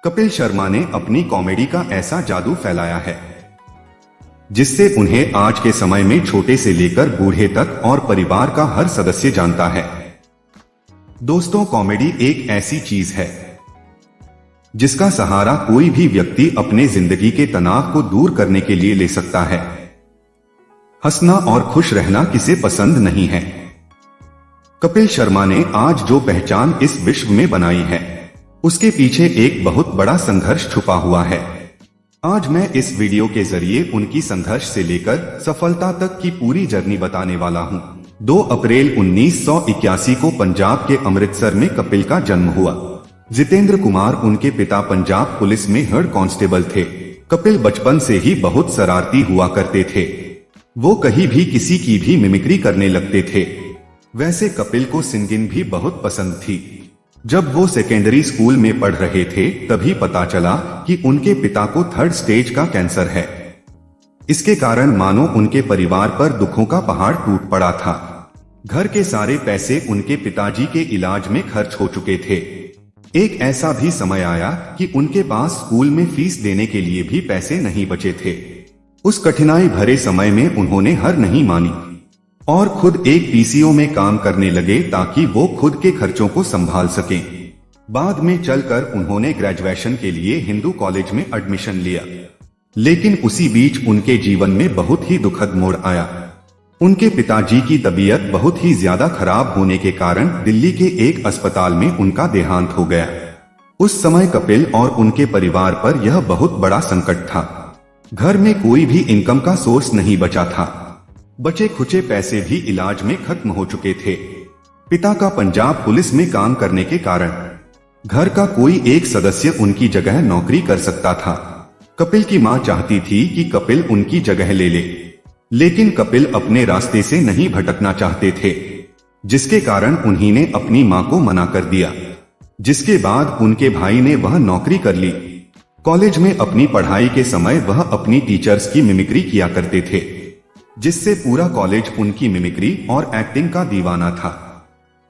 कपिल शर्मा ने अपनी कॉमेडी का ऐसा जादू फैलाया है जिससे उन्हें आज के समय में छोटे से लेकर बूढ़े तक और परिवार का हर सदस्य जानता है। दोस्तों, कॉमेडी एक ऐसी चीज है जिसका सहारा कोई भी व्यक्ति अपने जिंदगी के तनाव को दूर करने के लिए ले सकता है। हंसना और खुश रहना किसे पसंद नहीं है। कपिल शर्मा ने आज जो पहचान इस विश्व में बनाई है उसके पीछे एक बहुत बड़ा संघर्ष छुपा हुआ है। आज मैं इस वीडियो के जरिए उनकी संघर्ष से लेकर सफलता तक की पूरी जर्नी बताने वाला हूं। 2 अप्रैल 1981 को पंजाब के अमृतसर में कपिल का जन्म हुआ। जितेंद्र कुमार उनके पिता पंजाब पुलिस में हेड कांस्टेबल थे। कपिल बचपन से ही बहुत शरारती हुआ करते थे। वो कहीं भी किसी की भी मिमिक्री करने लगते थे। वैसे कपिल को सिंगिंग भी बहुत पसंद थी। जब वो सेकेंडरी स्कूल में पढ़ रहे थे तभी पता चला कि उनके पिता को 3rd स्टेज का कैंसर है। इसके कारण मानो उनके परिवार पर दुखों का पहाड़ टूट पड़ा था। घर के सारे पैसे उनके पिताजी के इलाज में खर्च हो चुके थे। एक ऐसा भी समय आया कि उनके पास स्कूल में फीस देने के लिए भी पैसे नहीं बचे थे। उस कठिनाई भरे समय में उन्होंने हार नहीं मानी और खुद एक पीसीओ में काम करने लगे ताकि वो खुद के खर्चों को संभाल सकें। बाद में चलकर उन्होंने ग्रेजुएशन के लिए हिंदू कॉलेज में एडमिशन लिया, लेकिन उसी बीच उनके जीवन में बहुत ही दुखद मोड़ आया। उनके पिताजी की तबीयत बहुत ही ज्यादा खराब होने के कारण दिल्ली के एक अस्पताल में उनका देहांत हो गया। उस समय कपिल और उनके परिवार पर यह बहुत बड़ा संकट था। घर में कोई भी इनकम का सोर्स नहीं बचा था। बचे खुचे पैसे भी इलाज में खत्म हो चुके थे। पिता का पंजाब पुलिस में काम करने के कारण घर का कोई एक सदस्य उनकी जगह नौकरी कर सकता था। कपिल की मां चाहती थी कि कपिल उनकी जगह ले ले, लेकिन कपिल अपने रास्ते से नहीं भटकना चाहते थे, जिसके कारण उन्हीं ने अपनी मां को मना कर दिया। जिसके बाद उनके भाई ने वह नौकरी कर ली। कॉलेज में अपनी पढ़ाई के समय वह अपनी टीचर्स की मिमिक्री किया करते थे, जिससे पूरा कॉलेज उनकी मिमिक्री और एक्टिंग का दीवाना था।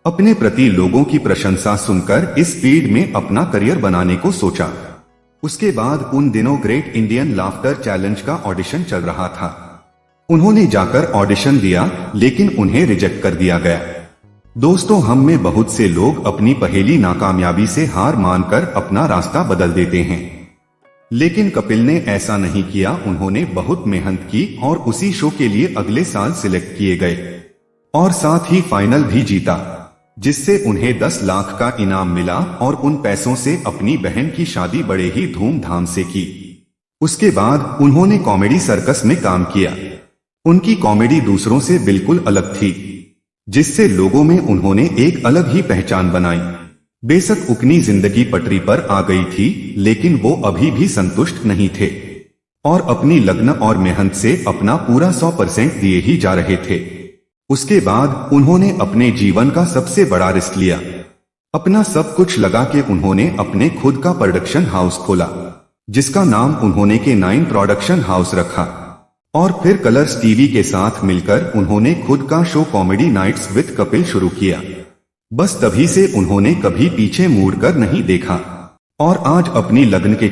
अपने प्रति लोगों की प्रशंसा सुनकर इस फील्ड में अपना करियर बनाने को सोचा। उसके बाद उन दिनों ग्रेट इंडियन लाफ्टर चैलेंज का ऑडिशन चल रहा था। उन्होंने जाकर ऑडिशन दिया, लेकिन उन्हें रिजेक्ट कर दिया गया। दोस्तों, हम में बहुत से लोग अपनी पहली नाकामयाबी से हार मानकर अपना रास्ता बदल देते हैं, लेकिन कपिल ने ऐसा नहीं किया। उन्होंने बहुत मेहनत की और उसी शो के लिए अगले साल सिलेक्ट किए गए और साथ ही फाइनल भी जीता, जिससे उन्हें 10 लाख का इनाम मिला और उन पैसों से अपनी बहन की शादी बड़े ही धूमधाम से की। उसके बाद उन्होंने कॉमेडी सर्कस में काम किया। उनकी कॉमेडी दूसरों से बिल्कुल अलग थी, जिससे लोगों में उन्होंने एक अलग ही पहचान बनाई। बेशक उनकी जिंदगी पटरी पर आ गई थी, लेकिन वो अभी भी संतुष्ट नहीं थे और अपनी लगन और मेहनत से अपना पूरा 100% दिए ही जा रहे थे। उसके बाद उन्होंने अपने जीवन का सबसे बड़ा रिस्क लिया। अपना सब कुछ लगा के उन्होंने अपने खुद का प्रोडक्शन हाउस खोला, जिसका नाम उन्होंने K9 प्रोडक्शन हाउस रखा। और फिर कलर्स टीवी के साथ मिलकर उन्होंने खुद का show Comedy Nights with Kapil शुरू किया। बस तभी से उन्होंने कभी पीछे मुड़कर नहीं देखा और आज अपनी लगन के